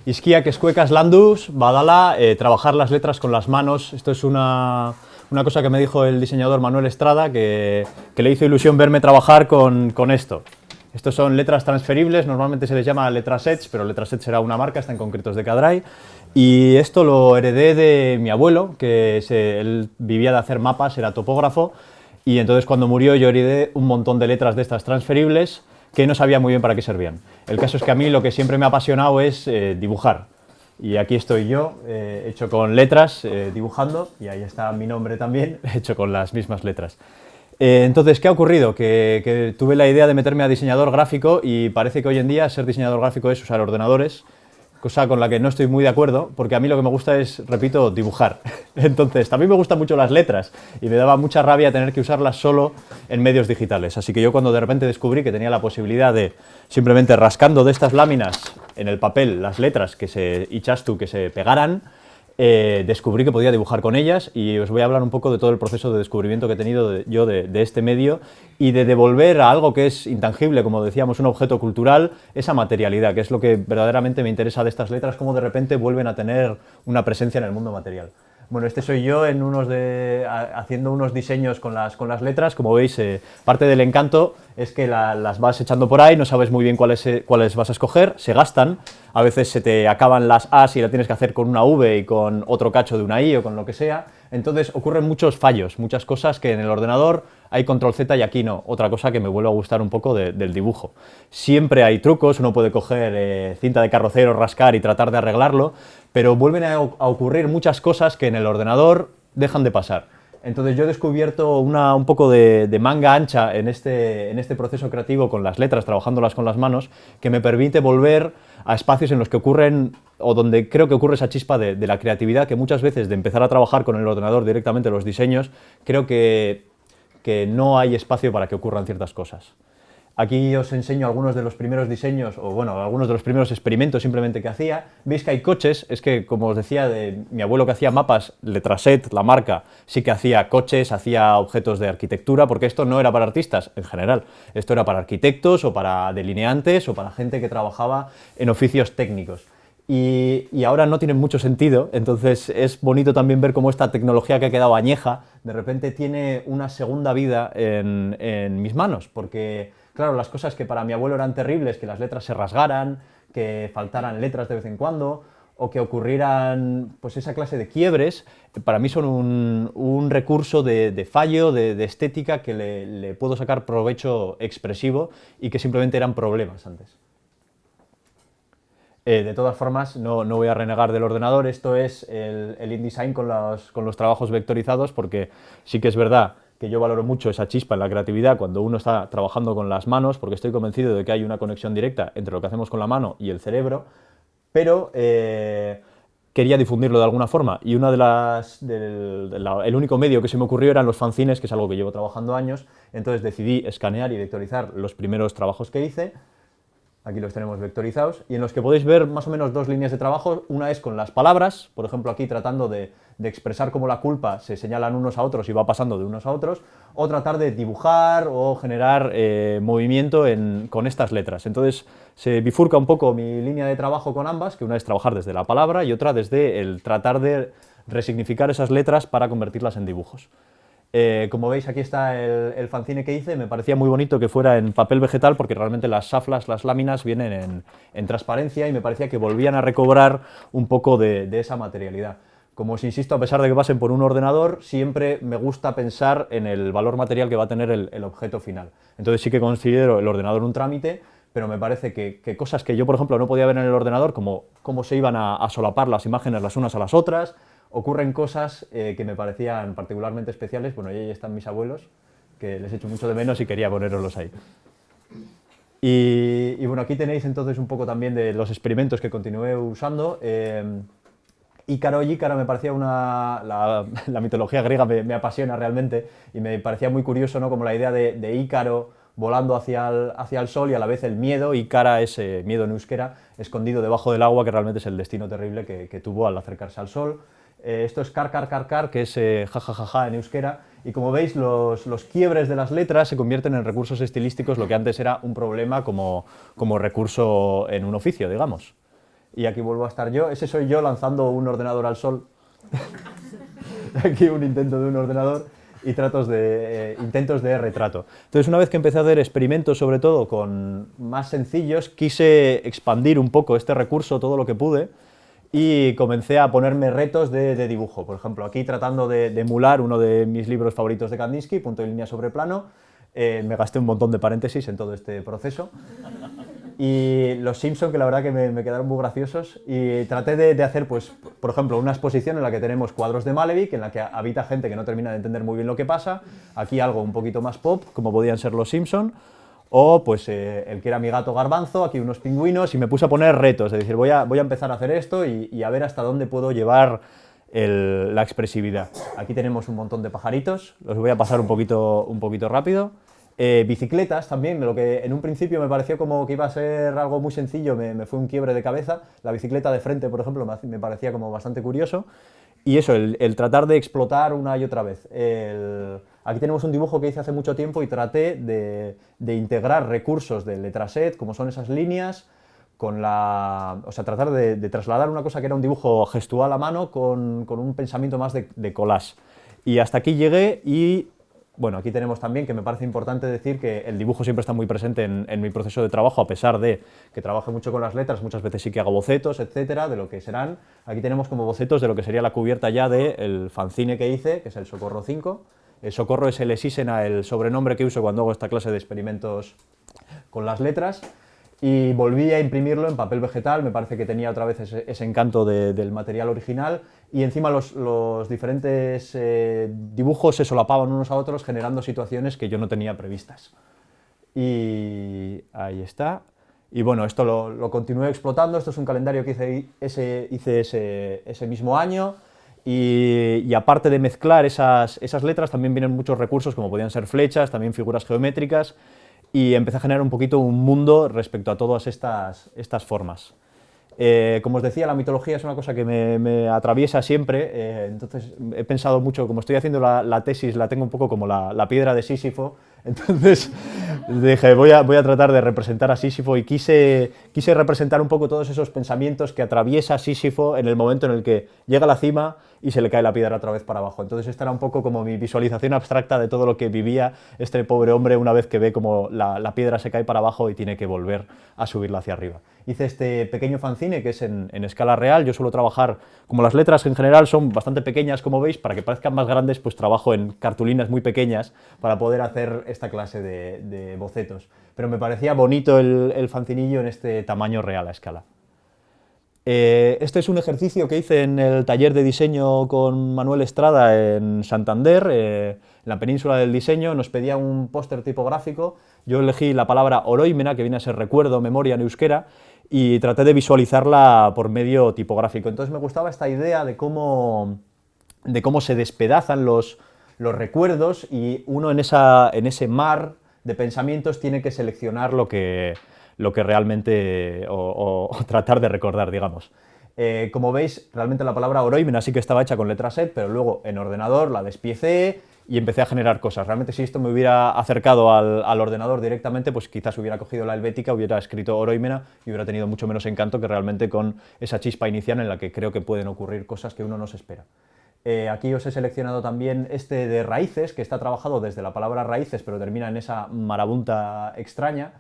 Izkiak eskuekaz landuz, badala, trabajar las letras con las manos. Esto es una cosa que me dijo el diseñador Manuel Estrada, que le hizo ilusión verme trabajar con esto. Estos son letras transferibles, normalmente se les llama Letrasets, pero Letrasets era una marca, están concretos de Cadray. Y esto lo heredé de mi abuelo, que él vivía de hacer mapas, era topógrafo, y entonces cuando murió yo heredé un montón de letras de estas transferibles que no sabía muy bien para qué servían. El caso es que a mí lo que siempre me ha apasionado es dibujar. Y aquí estoy yo, hecho con letras, dibujando, y ahí está mi nombre también, hecho con las mismas letras. Entonces, ¿qué ha ocurrido? Que tuve la idea de meterme a diseñador gráfico y parece que hoy en día ser diseñador gráfico es usar ordenadores, cosa con la que no estoy muy de acuerdo, porque a mí lo que me gusta es, repito, dibujar. Entonces, también me gustan mucho las letras y me daba mucha rabia tener que usarlas solo en medios digitales. Así que yo cuando de repente descubrí que tenía la posibilidad de, simplemente rascando de estas láminas en el papel las letras Ichastu que se pegaran, descubrí que podía dibujar con ellas y os voy a hablar un poco de todo el proceso de descubrimiento que he tenido yo de este medio y de devolver a algo que es intangible, como decíamos, un objeto cultural, esa materialidad, que es lo que verdaderamente me interesa de estas letras, cómo de repente vuelven a tener una presencia en el mundo material. Bueno, este soy yo haciendo unos diseños con las letras. Como veis, parte del encanto es que las vas echando por ahí, no sabes muy bien cuáles vas a escoger, se gastan, a veces se te acaban las A's y la tienes que hacer con una V y con otro cacho de una I o con lo que sea. Entonces ocurren muchos fallos, muchas cosas que en el ordenador hay control Z y aquí no. Otra cosa que me vuelve a gustar un poco del dibujo. Siempre hay trucos, uno puede coger cinta de carrocero, rascar y tratar de arreglarlo, pero vuelven a ocurrir muchas cosas que en el ordenador dejan de pasar. Entonces yo he descubierto un poco de manga ancha en este proceso creativo con las letras, trabajándolas con las manos, que me permite volver a espacios en los que ocurren, o donde creo que ocurre esa chispa de la creatividad, que muchas veces de empezar a trabajar con el ordenador directamente los diseños, creo que no hay espacio para que ocurran ciertas cosas. Aquí os enseño algunos de los primeros diseños, o bueno, algunos de los primeros experimentos simplemente que hacía. Veis que hay coches, es que como os decía, de mi abuelo que hacía mapas, Letraset, la marca, sí que hacía coches, hacía objetos de arquitectura, porque esto no era para artistas en general, esto era para arquitectos o para delineantes o para gente que trabajaba en oficios técnicos. Y ahora no tienen mucho sentido, entonces es bonito también ver cómo esta tecnología que ha quedado añeja, de repente tiene una segunda vida en mis manos, porque claro, las cosas que para mi abuelo eran terribles, que las letras se rasgaran, que faltaran letras de vez en cuando, o que ocurrieran pues esa clase de quiebres, para mí son un recurso de fallo, de estética, que le puedo sacar provecho expresivo y que simplemente eran problemas antes. De todas formas, no voy a renegar del ordenador, esto es el InDesign con los trabajos vectorizados, porque sí que es verdad que yo valoro mucho esa chispa en la creatividad cuando uno está trabajando con las manos, porque estoy convencido de que hay una conexión directa entre lo que hacemos con la mano y el cerebro, pero quería difundirlo de alguna forma, y el único medio que se me ocurrió eran los fanzines, que es algo que llevo trabajando años. Entonces decidí escanear y vectorizar los primeros trabajos que hice. Aquí los tenemos vectorizados, y en los que podéis ver más o menos dos líneas de trabajo. Una es con las palabras, por ejemplo aquí tratando de expresar cómo la culpa se señalan unos a otros y va pasando de unos a otros, o tratar de dibujar o generar movimiento con estas letras. Entonces se bifurca un poco mi línea de trabajo con ambas, que una es trabajar desde la palabra y otra desde el tratar de resignificar esas letras para convertirlas en dibujos. Como veis, aquí está el fanzine que hice. Me parecía muy bonito que fuera en papel vegetal, porque realmente las saflas, las láminas, vienen en transparencia, y me parecía que volvían a recobrar un poco de esa materialidad. Como os insisto, a pesar de que pasen por un ordenador, siempre me gusta pensar en el valor material que va a tener el objeto final. Entonces sí que considero el ordenador un trámite, pero me parece que cosas que yo, por ejemplo, no podía ver en el ordenador, como cómo se iban a solapar las imágenes las unas a las otras, ocurren cosas que me parecían particularmente especiales. Bueno, y ahí están mis abuelos, que les echo mucho de menos y quería poneroslos ahí. Y bueno, aquí tenéis entonces un poco también de los experimentos que continué usando. Ícaro me parecía la mitología griega me apasiona realmente, y me parecía muy curioso, ¿no?, como la idea de Ícaro volando hacia el sol, y a la vez el miedo, Ícara es miedo en euskera, escondido debajo del agua, que realmente es el destino terrible que tuvo al acercarse al sol. Esto es car, que es jajajaja en euskera, y como veis los quiebres de las letras se convierten en recursos estilísticos, lo que antes era un problema como recurso en un oficio, digamos. y aquí vuelvo a estar yo. Ese soy yo lanzando un ordenador al sol. Aquí un intento de un ordenador y intentos de retrato. Entonces, una vez que empecé a hacer experimentos, sobre todo con más sencillos, quise expandir un poco este recurso todo lo que pude y comencé a ponerme retos de dibujo. Por ejemplo, aquí tratando de emular uno de mis libros favoritos de Kandinsky, Punto y línea sobre plano. Me gasté un montón de paréntesis en todo este proceso. Y los Simpson, que la verdad que me quedaron muy graciosos, y traté de hacer, pues, por ejemplo, una exposición en la que tenemos cuadros de Malevich, en la que habita gente que no termina de entender muy bien lo que pasa, aquí algo un poquito más pop, como podían ser los Simpson, o pues el que era mi gato Garbanzo, aquí unos pingüinos, y me puse a poner retos, es decir, voy a empezar a hacer esto y a ver hasta dónde puedo llevar la expresividad. Aquí tenemos un montón de pajaritos, los voy a pasar un poquito rápido. Bicicletas también, lo que en un principio me pareció como que iba a ser algo muy sencillo, me fue un quiebre de cabeza. La bicicleta de frente, por ejemplo, me parecía como bastante curioso. Y eso, el tratar de explotar una y otra vez. Aquí tenemos un dibujo que hice hace mucho tiempo y traté de integrar recursos del Letraset, como son esas líneas, o sea, tratar de trasladar una cosa que era un dibujo gestual a mano con un pensamiento más de collage. Y hasta aquí llegué y, bueno, aquí tenemos también, que me parece importante decir que el dibujo siempre está muy presente en mi proceso de trabajo, a pesar de que trabajo mucho con las letras, muchas veces sí que hago bocetos, etcétera, de lo que serán. Aquí tenemos como bocetos de lo que sería la cubierta ya del fanzine que hice, que es el Socorro 5. El Socorro es el Esísena, el sobrenombre que uso cuando hago esta clase de experimentos con las letras. Y volví a imprimirlo en papel vegetal, me parece que tenía otra vez ese encanto del material original, y encima los diferentes dibujos se solapaban unos a otros, generando situaciones que yo no tenía previstas. Y ahí está. Y bueno, esto lo continué explotando. Esto es un calendario que hice ese mismo año. Y aparte de mezclar esas letras, también vienen muchos recursos, como podían ser flechas, también figuras geométricas, y empecé a generar un poquito un mundo respecto a todas estas formas. Como os decía, la mitología es una cosa que me atraviesa siempre, entonces he pensado mucho, como estoy haciendo la tesis, la tengo un poco como la piedra de Sísifo, entonces dije, voy a tratar de representar a Sísifo, y quise representar un poco todos esos pensamientos que atraviesa Sísifo en el momento en el que llega a la cima y se le cae la piedra otra vez para abajo. Entonces esta era un poco como mi visualización abstracta de todo lo que vivía este pobre hombre una vez que ve como la piedra se cae para abajo y tiene que volver a subirla hacia arriba. Hice este pequeño fanzine que es en escala real. Yo suelo trabajar, como las letras en general son bastante pequeñas, como veis, para que parezcan más grandes, pues trabajo en cartulinas muy pequeñas para poder hacer esta clase de bocetos. Pero me parecía bonito el fanzinillo en este tamaño real a escala. Este es un ejercicio que hice en el taller de diseño con Manuel Estrada en Santander, en la península del diseño. Nos pedía un póster tipográfico. Yo elegí la palabra oroimena, que viene a ser recuerdo, memoria en euskera, y traté de visualizarla por medio tipográfico. Entonces me gustaba esta idea de cómo se despedazan los recuerdos, y uno en ese mar de pensamientos tiene que seleccionar lo que realmente, o tratar de recordar, digamos. Como veis, realmente la palabra oroimena sí que estaba hecha con letra set, pero luego en ordenador la despiecé y empecé a generar cosas. Realmente si esto me hubiera acercado al ordenador directamente, pues quizás hubiera cogido la helvética, hubiera escrito oroimena y hubiera tenido mucho menos encanto que realmente con esa chispa inicial en la que creo que pueden ocurrir cosas que uno no se espera. Aquí os he seleccionado también este de raíces, que está trabajado desde la palabra raíces, pero termina en esa marabunta extraña.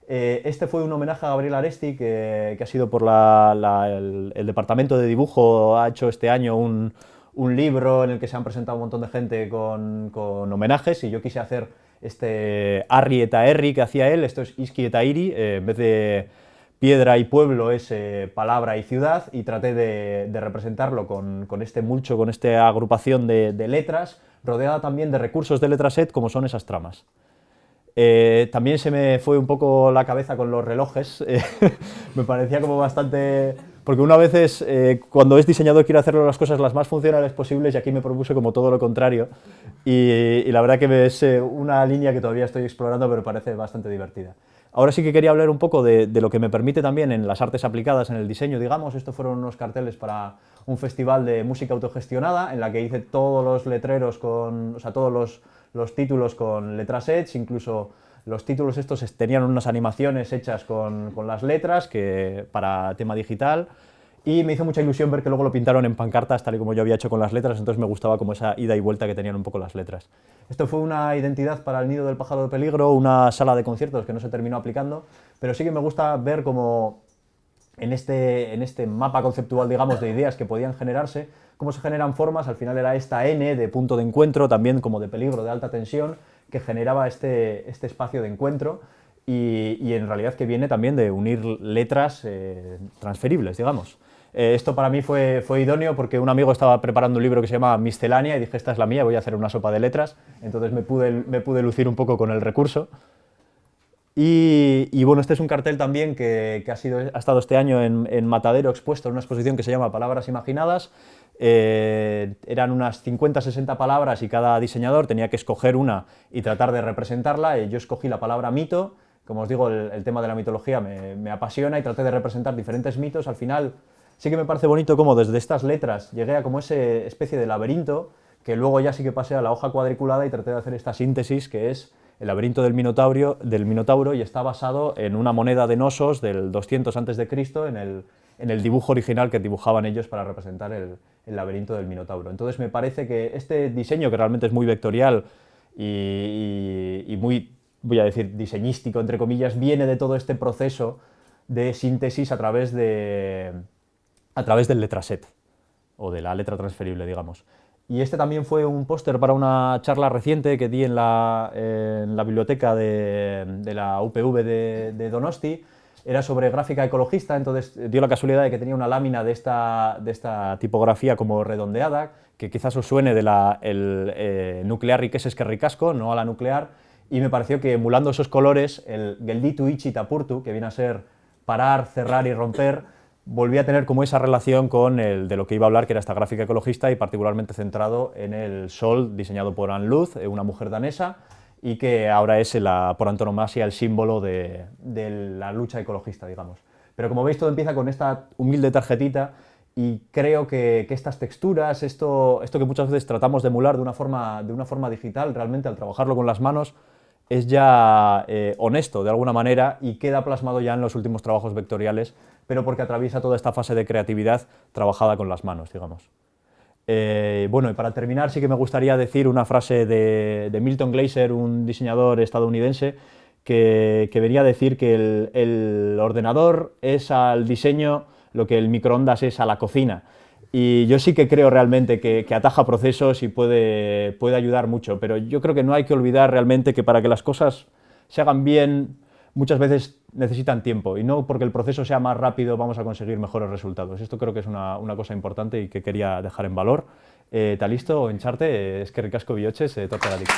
Este fue un homenaje a Gabriel Aresti, que ha sido por el departamento de dibujo, ha hecho este año un libro en el que se han presentado un montón de gente con homenajes, y yo quise hacer este Arri eta Herri que hacía él. Esto es Iski eta Iri, en vez de piedra y pueblo es palabra y ciudad, y traté de representarlo con este mulcho, con esta agrupación de letras, rodeada también de recursos de letraset como son esas tramas. También se me fue un poco la cabeza con los relojes, me parecía como bastante... Porque una vez cuando es diseñador quiere hacer las cosas las más funcionales posibles, y aquí me propuse como todo lo contrario, y la verdad que es una línea que todavía estoy explorando, pero parece bastante divertida. Ahora sí que quería hablar un poco de lo que me permite también en las artes aplicadas en el diseño, digamos. Estos fueron unos carteles para un festival de música autogestionada, en la que hice todos los letreros o sea, todos los títulos con letra sets, incluso los títulos estos tenían unas animaciones hechas con las letras para tema digital, y me hizo mucha ilusión ver que luego lo pintaron en pancartas tal y como yo había hecho con las letras, entonces me gustaba como esa ida y vuelta que tenían un poco las letras. Esto fue una identidad para el Nido del Pájaro de Peligro, una sala de conciertos que no se terminó aplicando, pero sí que me gusta ver cómo en este mapa conceptual, digamos, de ideas que podían generarse, cómo se generan formas. Al final era esta N de punto de encuentro, también como de peligro, de alta tensión, que generaba este espacio de encuentro, y en realidad que viene también de unir letras transferibles, digamos. Esto para mí fue idóneo porque un amigo estaba preparando un libro que se llama Miscelánea y dije, esta es la mía, voy a hacer una sopa de letras, entonces me pude lucir un poco con el recurso. Y bueno, este es un cartel también que ha estado este año en Matadero expuesto en una exposición que se llama Palabras Imaginadas. Eran unas 50-60 palabras y cada diseñador tenía que escoger una y tratar de representarla. Yo escogí la palabra mito. Como os digo, el tema de la mitología me apasiona y traté de representar diferentes mitos. Al final sí que me parece bonito cómo desde estas letras llegué a como esa especie de laberinto, que luego ya sí que pasé a la hoja cuadriculada y traté de hacer esta síntesis que es el laberinto del Minotauro, y está basado en una moneda de Nosos del 200 a.C. en el dibujo original que dibujaban ellos para representar el laberinto del Minotauro. Entonces me parece que este diseño, que realmente es muy vectorial y muy, voy a decir, diseñístico, entre comillas, viene de todo este proceso de síntesis a través del letraset, o de la letra transferible, digamos. Y este también fue un póster para una charla reciente que di en la biblioteca de la UPV de Donosti. Era sobre gráfica ecologista, entonces dio la casualidad de que tenía una lámina de esta tipografía como redondeada, que quizás os suene de nuclear riqueses que ricasco, no a la nuclear, y me pareció que emulando esos colores, el gelditu ichi tapurtu, que viene a ser parar, cerrar y romper, volví a tener como esa relación con de lo que iba a hablar, que era esta gráfica ecologista, y particularmente centrado en el sol diseñado por Anne Luz, una mujer danesa, y que ahora es por antonomasia el símbolo de la lucha ecologista, digamos. Pero como veis, todo empieza con esta humilde tarjetita, y creo que estas texturas, esto que muchas veces tratamos de emular de una forma digital, realmente al trabajarlo con las manos, es ya honesto de alguna manera y queda plasmado ya en los últimos trabajos vectoriales, pero porque atraviesa toda esta fase de creatividad trabajada con las manos, digamos. Bueno, y para terminar sí que me gustaría decir una frase de Milton Glaser, un diseñador estadounidense, que venía a decir que el ordenador es al diseño lo que el microondas es a la cocina. Y yo sí que creo realmente que ataja procesos y puede ayudar mucho, pero yo creo que no hay que olvidar realmente que para que las cosas se hagan bien, muchas veces necesitan tiempo, y no porque el proceso sea más rápido vamos a conseguir mejores resultados. Esto creo que es una cosa importante y que quería dejar en valor. Eta listo, entzarte, eskerrik asko bihotxez, tortagatik.